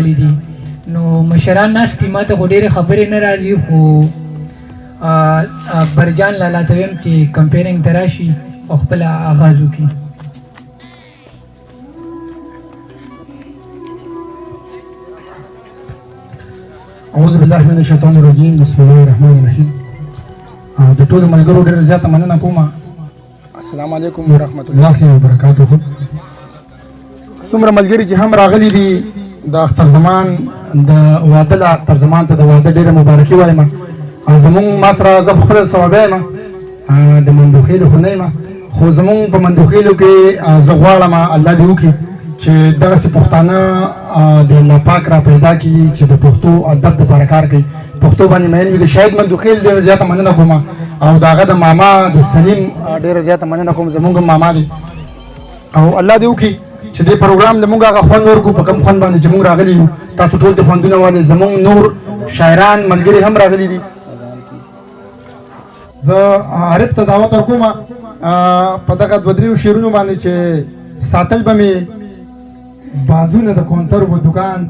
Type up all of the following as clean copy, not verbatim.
راغلي دي. نو مشران ناستي ما ته خو ډېرې خبرې نه راځي، خو اکبرجان لالا ته ویم چې کمپینینګ ته راشي او خپله آغاز وکړي. اعوذ بالله من الشیطان الرجیم، بسم الله الرحمن الرحیم. د ټولو ملګرو ډېره زیاته مننه کوم. السلام علیکم ورحمت الله وبرکاته. څومره ملګري چې هم راغلي دي د اختر زمان د واده له اختر زمان ته د واده ډېره مبارکي وایم. زمونږ ما سره زه په خپله صوابی یم، د مندوخیلو خو نه یم، خو زمونږ په مندوخیلو کې زه غواړم الله دې وکړي چې دغسې پښتانه د الله پاک را پیدا کړي چې د پښتو ادب دپاره کار کوي، پښتو باندې مین وي. د شاهد مندوخیل ډېره زیاته مننه کوم او د هغه د ماما د سلیم ډېره زیاته مننه کوم، زمونږ ماما دی. او الله دې وکړي چې دې پروګرام له مونږ هغه خوند ورکړو په کوم خوند باندې چې مونږ راغلي یو. تاسو ټول د خوندونه والي، زمونږ نور شاعران ملګري هم راغلي دي. زه عارف ته دعوت ورکوم په دغه دوه دریو شعرونو باندې چې ساتل به مې بازونه د کونترو په دوکان،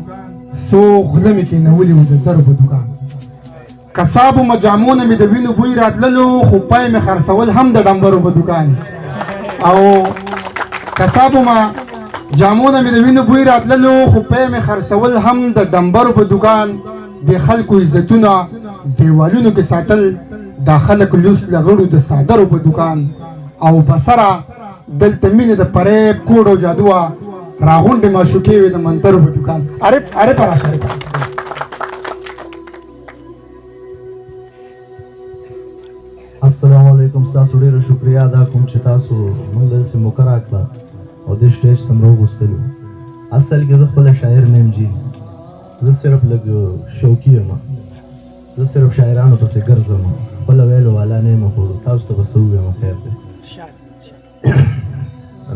څو غله مې کېنولي وو د زرو په دوکان. کسابو مجامونه مې د وینو بوی راتللو، خو پای مې خرڅول هم د ډمبرو په دوکان. او کسابو جامونه مې د وینو بوی راتللو، خو پای مې خرڅول هم د ډمبرو په دوکان. د خلکو عزتونه دیوالونو کې ساتل، دا خلک لوس لغړو د صادرو په دوکان. او بسره دلته مینې د فریب کوډ او جادو راغونډې معشوقې وې د منترو په دوکان. عارف راشه السلام علیکم. ستاسو ډېره شکریه ادا کوم چې تاسو موږ له داسې موقع راکړه او دې سټیج ته مې راوغوښتلو. اصل کې زه خپله شاعر نه یم جي، زه صرف لږ شوقي یم، زه صرف شاعرانو پسې ګرځم، خپله ویلو والا نه یم، خو تاسو ته به څه ووایم خیر دی.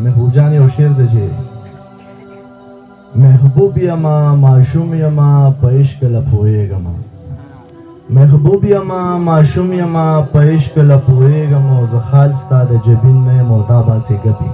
محبوب جان یو شعر دی چې محبوب یما معشوم یما په عشق له پوهېږم، محبوب یما معشوم یما په عشق له پوهېږم، او زه خال ستا د جبین نه یم او دا باسې ګپي.